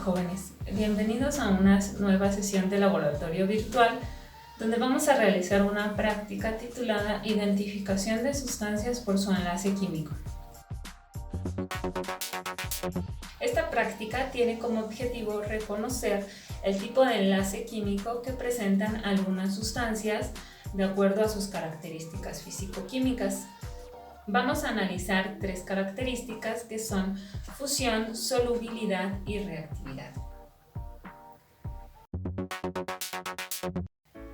jóvenes, bienvenidos a una nueva sesión de laboratorio virtual donde vamos a realizar una práctica titulada Identificación de sustancias por su enlace químico. Esta práctica tiene como objetivo reconocer el tipo de enlace químico que presentan algunas sustancias de acuerdo a sus características físico-químicas. Vamos a analizar tres características que son fusión, solubilidad y reactividad.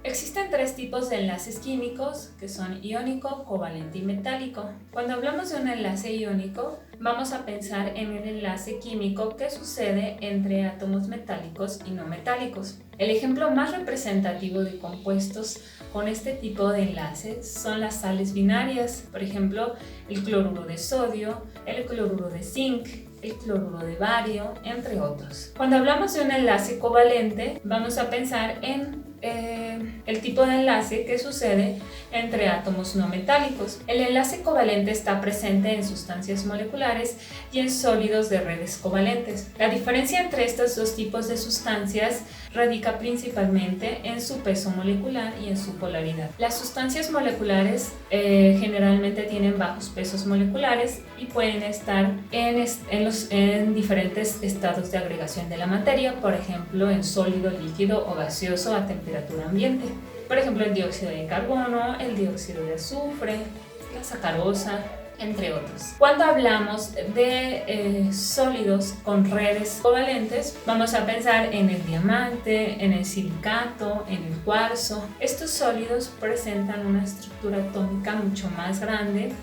Existen tres tipos de enlaces químicos que son iónico, covalente y metálico. Cuando hablamos de un enlace iónico, vamos a pensar en el enlace químico que sucede entre átomos metálicos y no metálicos. El ejemplo más representativo de compuestos con este tipo de enlaces son las sales binarias, por ejemplo, el cloruro de sodio, el cloruro de zinc, el cloruro de bario, entre otros. Cuando hablamos de un enlace covalente, vamos a pensar en el tipo de enlace que sucede entre átomos no metálicos. El enlace covalente está presente en sustancias moleculares y en sólidos de redes covalentes. La diferencia entre estos dos tipos de sustancias radica principalmente en su peso molecular y en su polaridad. Las sustancias moleculares generalmente tienen bajos pesos moleculares y pueden estar en diferentes estados de agregación de la materia, por ejemplo en sólido, líquido o gaseoso a temperatura ambiente. Por ejemplo, el dióxido de carbono, el dióxido de azufre, la sacarosa, entre otros. Cuando hablamos de sólidos con redes covalentes, vamos a pensar en el diamante, en el silicato, en el cuarzo. Estos sólidos presentan una estructura atómica mucho más grande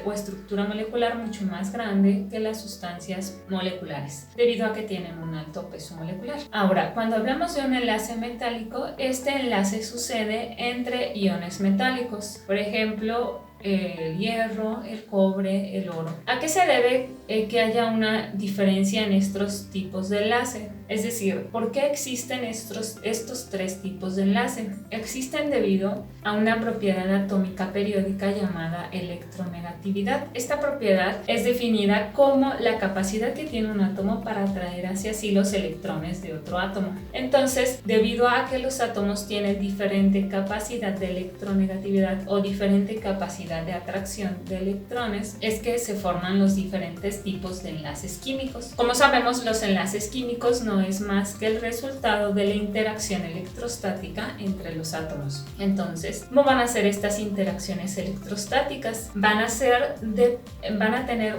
o estructura molecular mucho más grande que las sustancias moleculares, debido a que tienen un alto peso molecular. Ahora, cuando hablamos de un enlace metálico, este enlace sucede entre iones metálicos, por ejemplo, el hierro, el cobre, el oro. ¿A qué se debe que haya una diferencia en estos tipos de enlace? Es decir, ¿por qué existen estos tres tipos de enlace? Existen debido a una propiedad atómica periódica llamada electronegatividad. Esta propiedad es definida como la capacidad que tiene un átomo para atraer hacia sí los electrones de otro átomo. Entonces, debido a que los átomos tienen diferente capacidad de electronegatividad o diferente capacidad de atracción de electrones, es que se forman los diferentes tipos de enlaces químicos. Como sabemos, los enlaces químicos no es más que el resultado de la interacción electrostática entre los átomos. Entonces, ¿cómo van a ser estas interacciones electrostáticas? Van a tener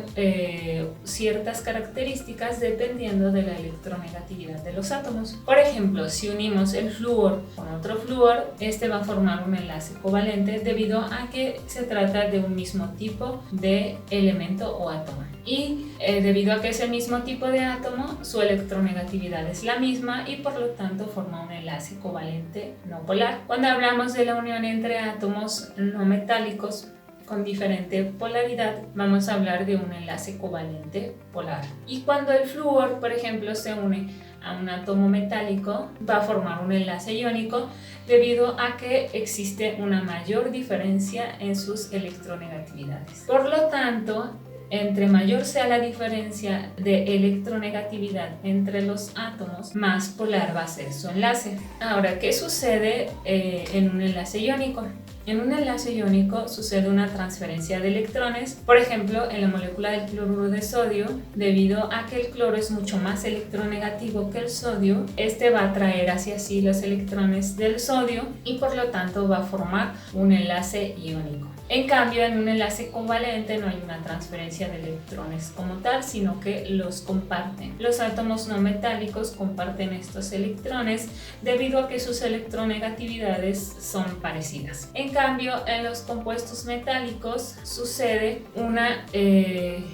ciertas características dependiendo de la electronegatividad de los átomos. Por ejemplo, si unimos el flúor con otro flúor, este va a formar un enlace covalente debido a que se trata de un mismo tipo de elemento o átomo. Y debido a que es el mismo tipo de átomo, su electronegatividad es la misma y por lo tanto forma un enlace covalente no polar. Cuando hablamos de la unión entre átomos no metálicos con diferente polaridad, vamos a hablar de un enlace covalente polar. Y cuando el flúor, por ejemplo, se une a un átomo metálico, va a formar un enlace iónico debido a que existe una mayor diferencia en sus electronegatividades. Por lo tanto, entre mayor sea la diferencia de electronegatividad entre los átomos, más polar va a ser su enlace. Ahora, ¿qué sucede en un enlace iónico? En un enlace iónico sucede una transferencia de electrones, por ejemplo, en la molécula del cloruro de sodio, debido a que el cloro es mucho más electronegativo que el sodio, este va a atraer hacia sí los electrones del sodio y por lo tanto va a formar un enlace iónico. En cambio, en un enlace covalente no hay una transferencia de electrones como tal, sino que los comparten. Los átomos no metálicos comparten estos electrones debido a que sus electronegatividades son parecidas. En cambio, en los compuestos metálicos sucede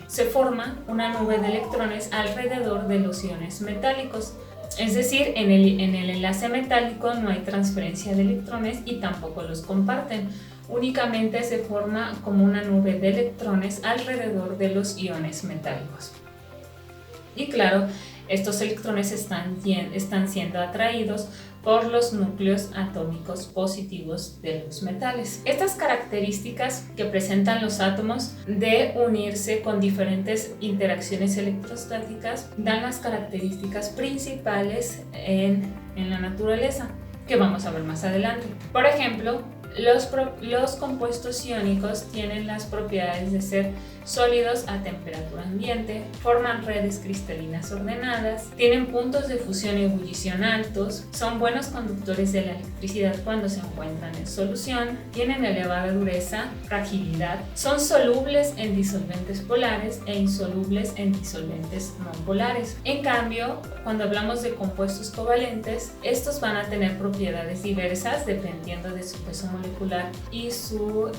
se forma una nube de electrones alrededor de los iones metálicos. Es decir, en el enlace metálico no hay transferencia de electrones y tampoco los comparten. Únicamente se forma como una nube de electrones alrededor de los iones metálicos. Y claro, estos electrones están siendo atraídos por los núcleos atómicos positivos de los metales. Estas características que presentan los átomos de unirse con diferentes interacciones electrostáticas dan las características principales en la naturaleza, que vamos a ver más adelante. Por ejemplo, los compuestos iónicos tienen las propiedades de ser sólidos a temperatura ambiente, forman redes cristalinas ordenadas, tienen puntos de fusión y ebullición altos, son buenos conductores de la electricidad cuando se encuentran en solución, tienen elevada dureza, fragilidad, son solubles en disolventes polares e insolubles en disolventes no polares. En cambio, cuando hablamos de compuestos covalentes, estos van a tener propiedades diversas dependiendo de su peso molecular y su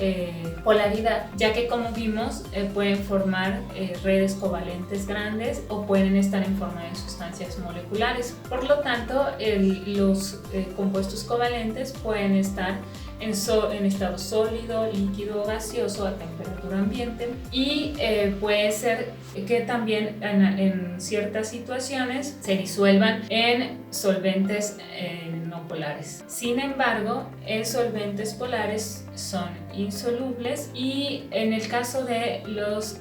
polaridad, ya que como vimos pueden formar redes covalentes grandes o pueden estar en forma de sustancias moleculares. Por lo tanto, los compuestos covalentes pueden estar en estado sólido, líquido o gaseoso a temperatura ambiente y puede ser que también en ciertas situaciones se disuelvan en solventes no polares. Sin embargo, en solventes polares son insolubles y en el caso de los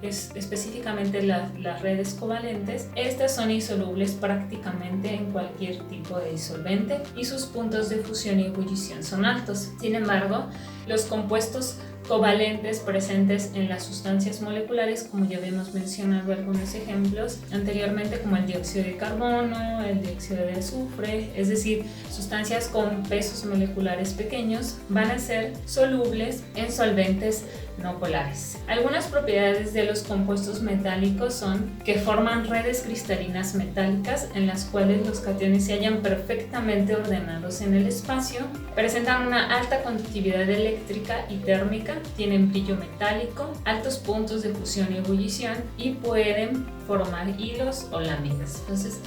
específicamente las redes covalentes, estas son insolubles prácticamente en cualquier tipo de disolvente y sus puntos de fusión y ebullición son altos. Sin embargo, los compuestos covalentes presentes en las sustancias moleculares, como ya habíamos mencionado algunos ejemplos anteriormente, como el dióxido de carbono, el dióxido de azufre, es decir, sustancias con pesos moleculares pequeños, van a ser solubles en solventes no polares. Algunas propiedades de los compuestos metálicos son que forman redes cristalinas metálicas en las cuales los cationes se hallan perfectamente ordenados en el espacio, presentan una alta conductividad eléctrica y térmica, tienen brillo metálico, altos puntos de fusión y ebullición y pueden formar hilos o láminas. Entonces,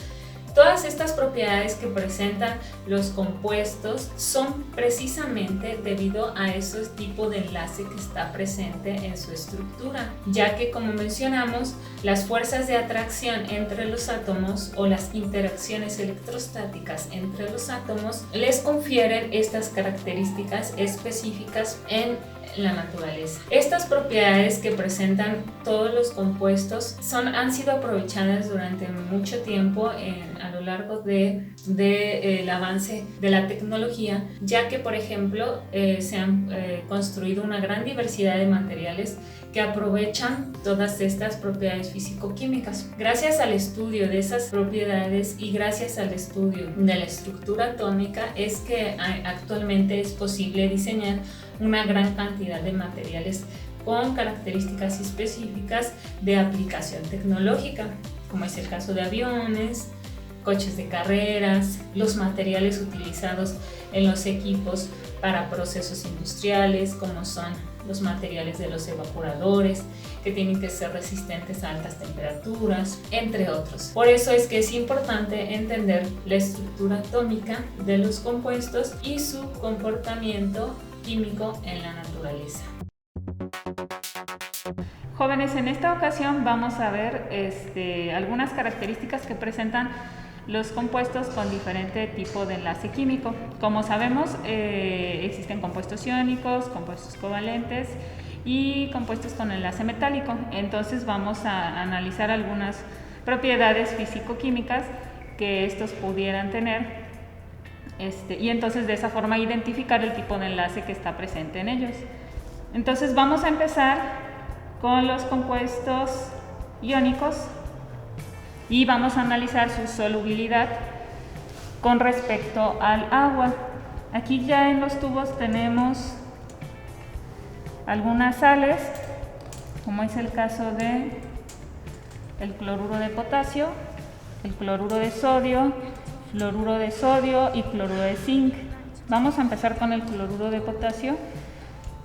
todas estas propiedades que presentan los compuestos son precisamente debido a ese tipo de enlace que está presente en su estructura, ya que, como mencionamos, las fuerzas de atracción entre los átomos o las interacciones electrostáticas entre los átomos les confieren estas características específicas en la naturaleza. Estas propiedades que presentan todos los compuestos han sido aprovechadas durante mucho tiempo a lo largo del avance de la tecnología, ya que, por ejemplo, se han construido una gran diversidad de materiales que aprovechan todas estas propiedades físico-químicas. Gracias al estudio de esas propiedades y gracias al estudio de la estructura atómica es que actualmente es posible diseñar una gran cantidad de materiales con características específicas de aplicación tecnológica, como es el caso de aviones, coches de carreras, los materiales utilizados en los equipos para procesos industriales, como son los materiales de los evaporadores, que tienen que ser resistentes a altas temperaturas, entre otros. Por eso es que es importante entender la estructura atómica de los compuestos y su comportamiento químico en la naturaleza. Jóvenes, en esta ocasión vamos a ver algunas características que presentan los compuestos con diferente tipo de enlace químico. Como sabemos, existen compuestos iónicos, compuestos covalentes y compuestos con enlace metálico. Entonces vamos a analizar algunas propiedades físico-químicas que estos pudieran tener y entonces de esa forma identificar el tipo de enlace que está presente en ellos. Entonces vamos a empezar con los compuestos iónicos y vamos a analizar su solubilidad con respecto al agua. Aquí ya en los tubos tenemos algunas sales, como es el caso de el cloruro de potasio, el cloruro de sodio, fluoruro de sodio y cloruro de zinc. Vamos a empezar con el cloruro de potasio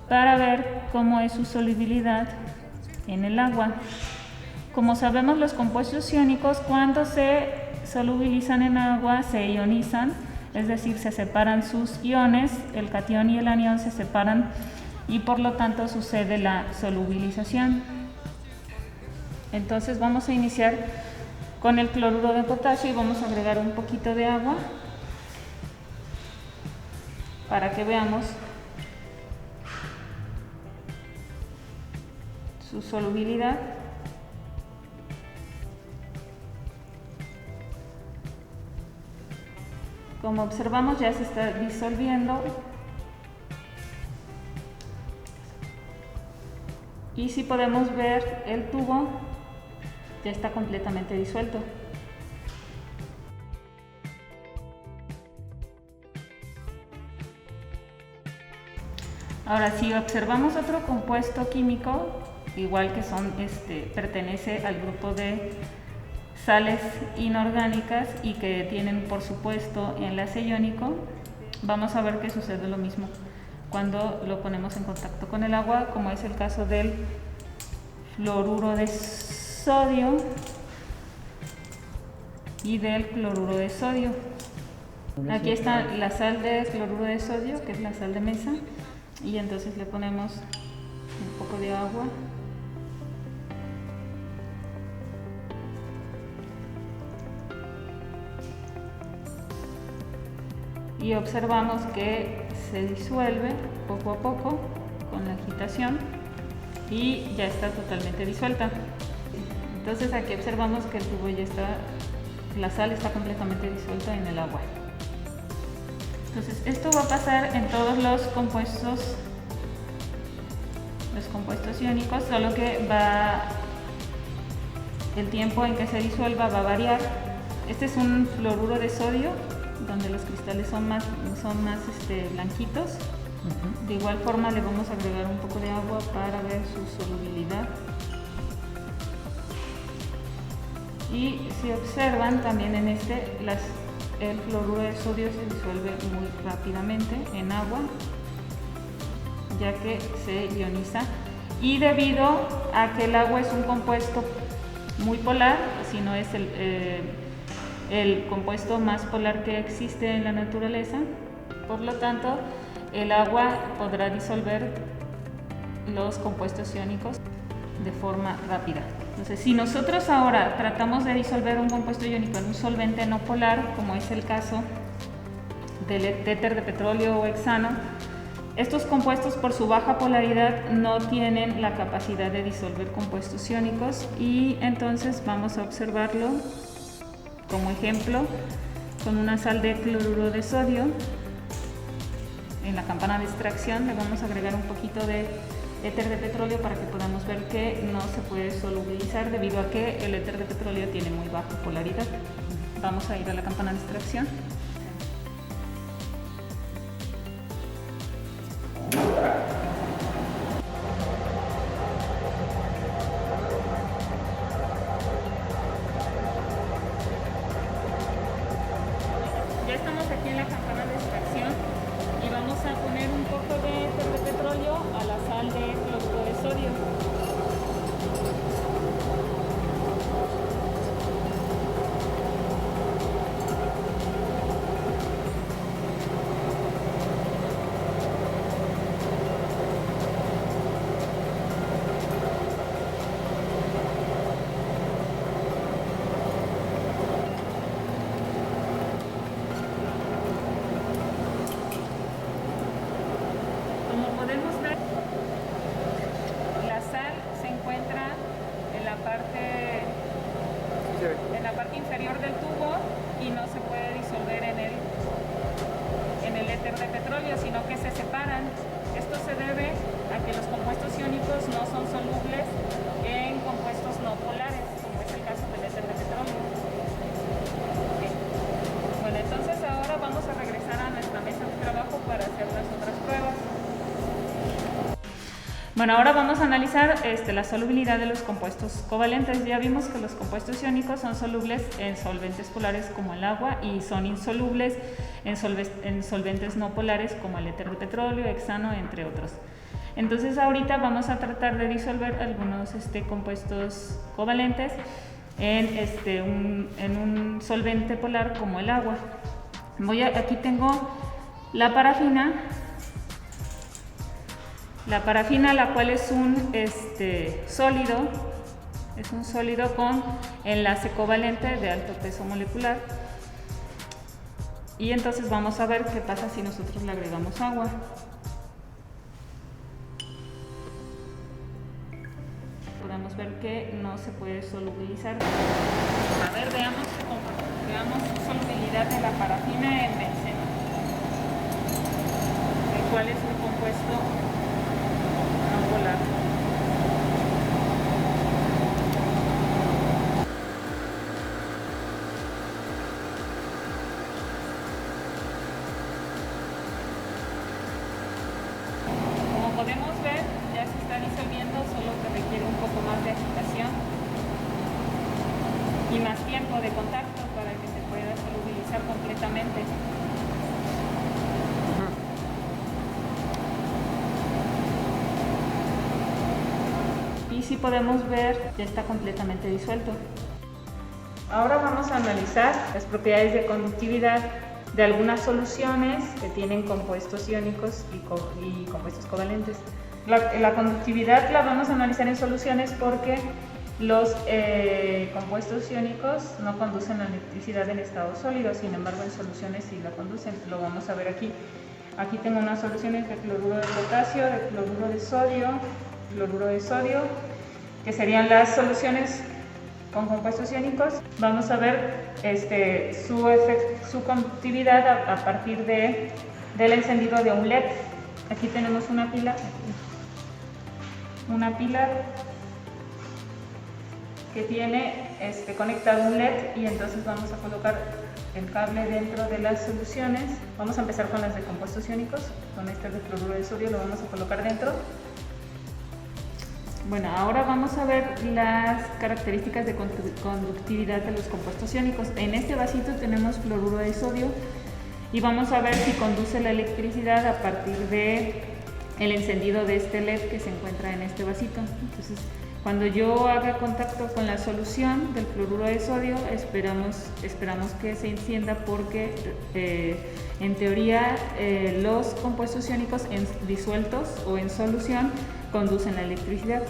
para ver cómo es su solubilidad en el agua. Como sabemos, los compuestos iónicos, cuando se solubilizan en agua, se ionizan, es decir, se separan sus iones, el catión y el anión se separan y por lo tanto sucede la solubilización. Entonces vamos a iniciar con el cloruro de potasio y vamos a agregar un poquito de agua para que veamos su solubilidad. Como observamos, ya se está disolviendo y si podemos ver el tubo ya está completamente disuelto. Ahora, si observamos otro compuesto químico, igual que pertenece al grupo de sales inorgánicas y que tienen por supuesto enlace iónico, vamos a ver que sucede lo mismo cuando lo ponemos en contacto con el agua, como es el caso del fluoruro de sodio y del cloruro de sodio. Aquí está la sal de cloruro de sodio, que es la sal de mesa, y entonces le ponemos un poco de agua. Y observamos que se disuelve poco a poco con la agitación y ya está totalmente disuelta. Entonces aquí observamos que el tubo ya está, la sal está completamente disuelta en el agua. Entonces esto va a pasar en todos los compuestos iónicos, solo que el tiempo en que se disuelva va a variar. Este es un fluoruro de sodio, donde los cristales son más blanquitos. De igual forma le vamos a agregar un poco de agua para ver su solubilidad. Y si observan también en el fluoruro de sodio se disuelve muy rápidamente en agua, ya que se ioniza. Y debido a que el agua es un compuesto muy polar, si no es el compuesto más polar que existe en la naturaleza, por lo tanto el agua podrá disolver los compuestos iónicos de forma rápida. Entonces, si nosotros ahora tratamos de disolver un compuesto iónico en un solvente no polar, como es el caso del éter de petróleo o hexano, estos compuestos por su baja polaridad no tienen la capacidad de disolver compuestos iónicos, y entonces vamos a observarlo como ejemplo con una sal de cloruro de sodio. En la campana de extracción le vamos a agregar un poquito de éter de petróleo para que podamos ver que no se puede solubilizar debido a que el éter de petróleo tiene muy baja polaridad. Vamos a ir a la campana de extracción. Ya estamos aquí en la campana de extracción y vamos a poner un poco de éter de petróleo a la sal de cloruro de sodio. En la parte inferior del tubo y no se puede disolver en el éter de petróleo, sino que se separan. Esto se debe a que los compuestos iónicos no son solubles en compuestos no polares, como es el caso del éter de petróleo. Okay. Bueno, entonces ahora vamos a regresar a nuestra mesa de trabajo para hacer las otras pruebas. Bueno, ahora vamos a analizar la solubilidad de los compuestos covalentes. Ya vimos que los compuestos iónicos son solubles en solventes polares como el agua y son insolubles en solventes no polares como el éter de petróleo, hexano, entre otros. Entonces ahorita vamos a tratar de disolver algunos compuestos covalentes en un solvente polar como el agua. Aquí tengo la parafina. La parafina, la cual es un sólido, Es un sólido con enlace covalente de alto peso molecular. Y entonces vamos a ver qué pasa si nosotros le agregamos agua. Podemos ver que no se puede solubilizar. A ver, veamos solubilidad de la parafina en benceno. ¿Cuál es el compuesto no polar? Como podemos ver, ya se está disolviendo, solo que requiere un poco más de agitación y más tiempo de contacto para que se pueda solubilizar completamente. Y si podemos ver, ya está completamente disuelto. Ahora vamos a analizar las propiedades de conductividad de algunas soluciones que tienen compuestos iónicos y compuestos covalentes. La conductividad la vamos a analizar en soluciones porque los compuestos iónicos no conducen la electricidad en estado sólido, sin embargo en soluciones sí la conducen. Lo vamos a ver aquí. Aquí tengo unas soluciones de cloruro de potasio, de cloruro de sodio, que serían las soluciones con compuestos iónicos. Vamos a ver su conductividad a partir del encendido de un LED. Aquí tenemos una pila que tiene conectado un LED, y entonces vamos a colocar el cable dentro de las soluciones. Vamos a empezar con las de compuestos iónicos. Con este de cloruro de sodio lo vamos a colocar dentro. Bueno, ahora vamos a ver las características de conductividad de los compuestos iónicos. En este vasito tenemos cloruro de sodio y vamos a ver si conduce la electricidad a partir de el encendido de este LED que se encuentra en este vasito. Entonces, cuando yo haga contacto con la solución del cloruro de sodio, esperamos que se encienda, porque en teoría los compuestos iónicos disueltos o en solución conducen la electricidad.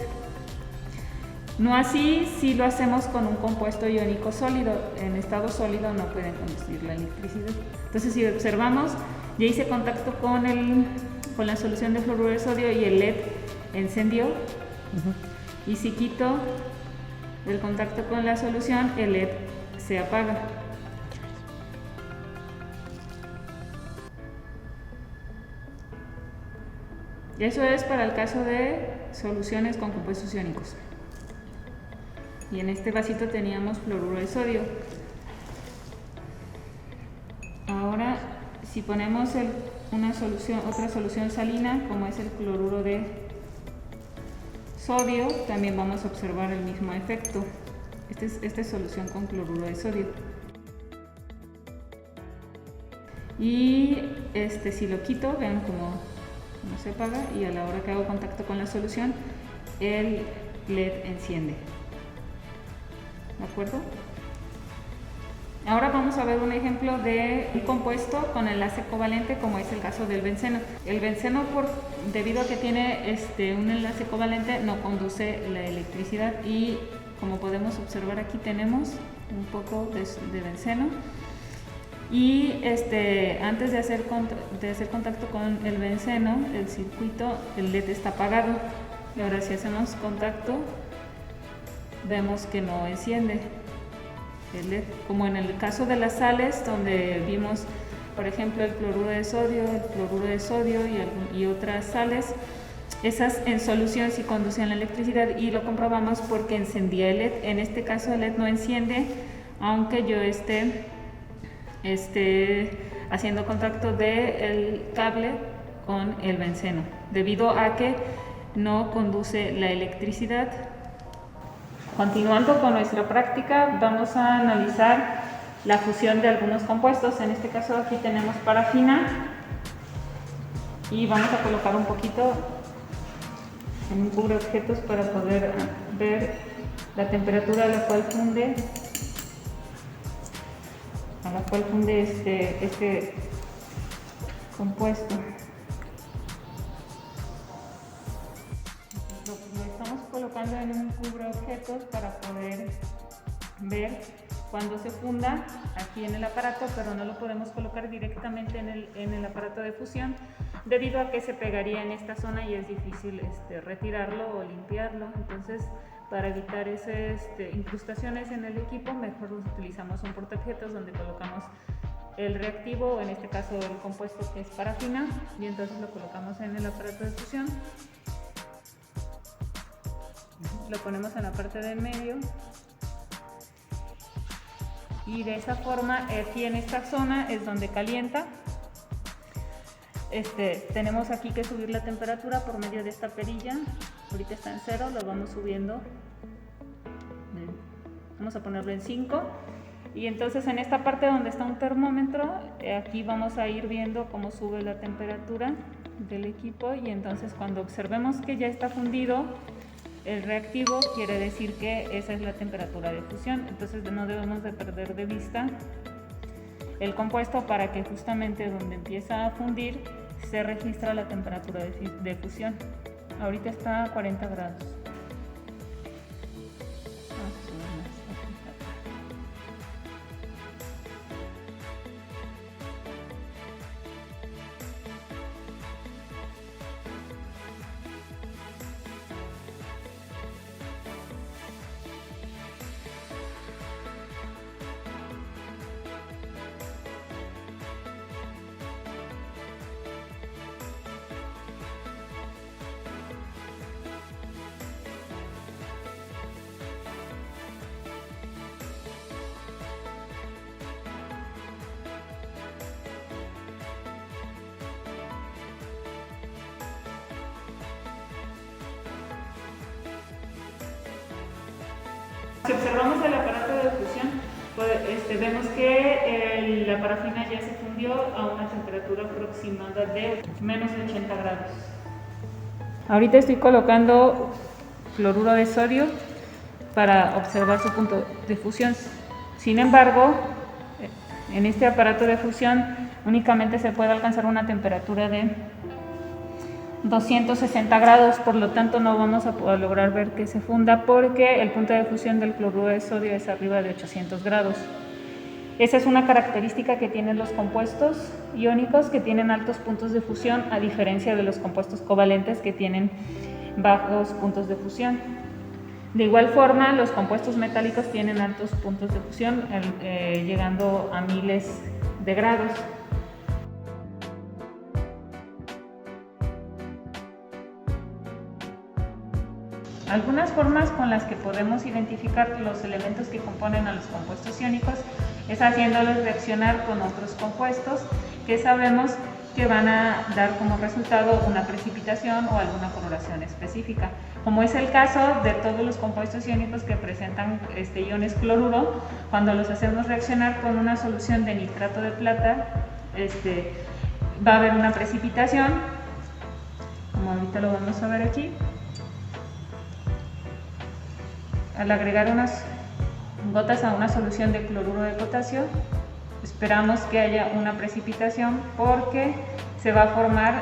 No así si lo hacemos con un compuesto iónico sólido. En estado sólido no pueden conducir la electricidad. Entonces, si observamos, ya hice contacto con la solución de fluoruro de sodio y el LED encendió. Y si quito el contacto con la solución, el LED se apaga. Eso es para el caso de soluciones con compuestos iónicos. Y en este vasito teníamos fluoruro de sodio. Ahora, si ponemos otra solución salina, como es el cloruro de sodio, también vamos a observar el mismo efecto. Esta es solución con cloruro de sodio. Y si lo quito, vean cómo se apaga, y a la hora que hago contacto con la solución, el LED enciende. ¿De acuerdo? Ahora vamos a ver un ejemplo de un compuesto con enlace covalente, como es el caso del benceno. El benceno, debido a que tiene un enlace covalente, no conduce la electricidad, y como podemos observar aquí tenemos un poco de benceno. Y antes de hacer contacto con el benceno, el circuito, el LED está apagado. Y ahora, si hacemos contacto, vemos que no enciende el LED, como en el caso de las sales, donde vimos, por ejemplo, el cloruro de sodio, y otras sales. Esas en solución sí conducían la electricidad, y lo comprobamos porque encendía el LED. En este caso el LED no enciende, aunque yo esté haciendo contacto del cable con el benceno, debido a que no conduce la electricidad. Continuando con nuestra práctica, vamos a analizar la fusión de algunos compuestos. En este caso aquí tenemos parafina, y vamos a colocar un poquito en un cubre objetos para poder ver la temperatura a la cual funde este compuesto. Lo estamos colocando colocando en un cubreobjetos para poder ver cuando se funda aquí en el aparato, pero no lo podemos colocar directamente en el aparato de fusión debido a que se pegaría en esta zona y es difícil retirarlo o limpiarlo. Entonces, para evitar esas incrustaciones en el equipo, mejor utilizamos un portaobjetos donde colocamos el reactivo, o en este caso el compuesto que es parafina, y entonces lo colocamos en el aparato de fusión. Lo ponemos en la parte del medio y de esa forma aquí en esta zona es donde calienta. Tenemos aquí que subir la temperatura por medio de esta perilla. Ahorita está en 0, lo vamos subiendo. Vamos a ponerlo en 5. Y entonces en esta parte donde está un termómetro, aquí vamos a ir viendo cómo sube la temperatura del equipo, y entonces cuando observemos que ya está fundido el reactivo, quiere decir que esa es la temperatura de fusión. Entonces no debemos de perder de vista el compuesto para que justamente donde empieza a fundir se registra la temperatura de fusión. Ahorita está a 40 grados. Si observamos el aparato de fusión, pues, vemos que la parafina ya se fundió a una temperatura aproximada de menos de 80 grados. Ahorita estoy colocando cloruro de sodio para observar su punto de fusión. Sin embargo, en este aparato de fusión únicamente se puede alcanzar una temperatura de 260 grados, por lo tanto no vamos a poder lograr ver que se funda porque el punto de fusión del cloruro de sodio es arriba de 800 grados. Esa es una característica que tienen los compuestos iónicos, que tienen altos puntos de fusión, a diferencia de los compuestos covalentes que tienen bajos puntos de fusión. De igual forma, los compuestos metálicos tienen altos puntos de fusión, llegando a miles de grados. Algunas formas con las que podemos identificar los elementos que componen a los compuestos iónicos es haciéndolos reaccionar con otros compuestos que sabemos que van a dar como resultado una precipitación o alguna coloración específica, como es el caso de todos los compuestos iónicos que presentan iones cloruro. Cuando los hacemos reaccionar con una solución de nitrato de plata, va a haber una precipitación, como ahorita lo vamos a ver aquí. Al agregar unas gotas a una solución de cloruro de potasio, esperamos que haya una precipitación porque se va a formar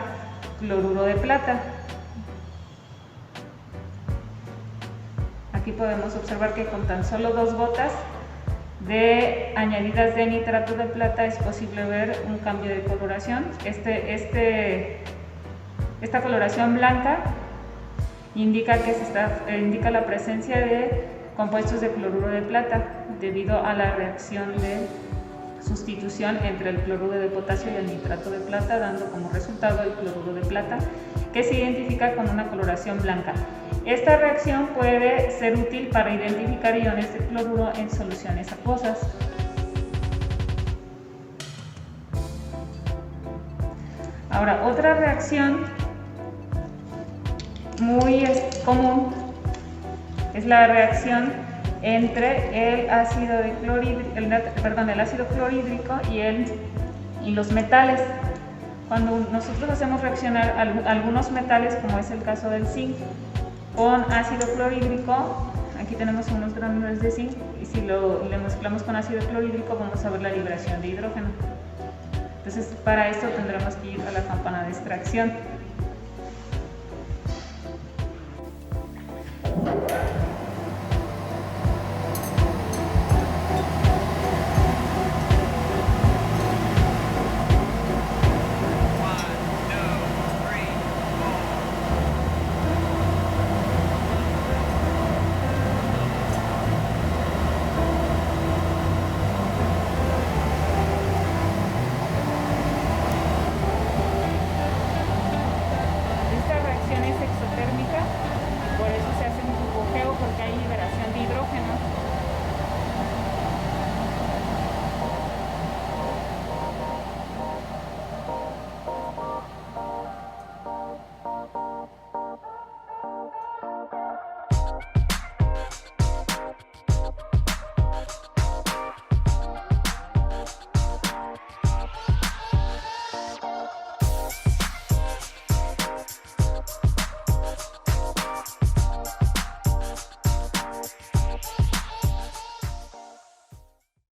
cloruro de plata. Aquí podemos observar que con tan solo 2 gotas añadidas de nitrato de plata es posible ver un cambio de coloración. Esta coloración blanca indica la presencia de compuestos de cloruro de plata debido a la reacción de sustitución entre el cloruro de potasio y el nitrato de plata, dando como resultado el cloruro de plata, que se identifica con una coloración blanca. Esta reacción puede ser útil para identificar iones de cloruro en soluciones acuosas. Ahora, otra reacción muy común es la reacción entre el ácido clorhídrico y los metales. Cuando nosotros hacemos reaccionar algunos metales, como es el caso del zinc, con ácido clorhídrico, aquí tenemos unos granulos de zinc, y si le mezclamos con ácido clorhídrico vamos a ver la liberación de hidrógeno. Entonces, para esto tendremos que ir a la campana de extracción.